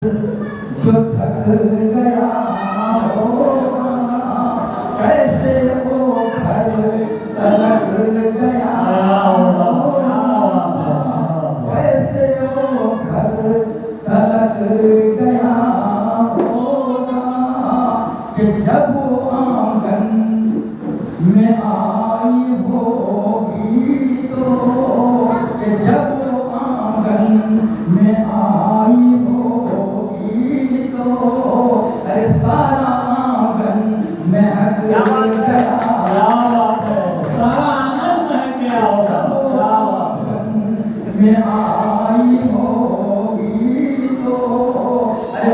जो थक गया होगा कैसे वो घर तलक गया होगा, कैसे वो घर तलक गया होगा कि जब वो आंगन में आई होगी तो, कि जब वो आंगन में आई अरे सारा आंगन महक गया, सारा आंगन महक गया होगा। आंगन में आई होगी तो, अरे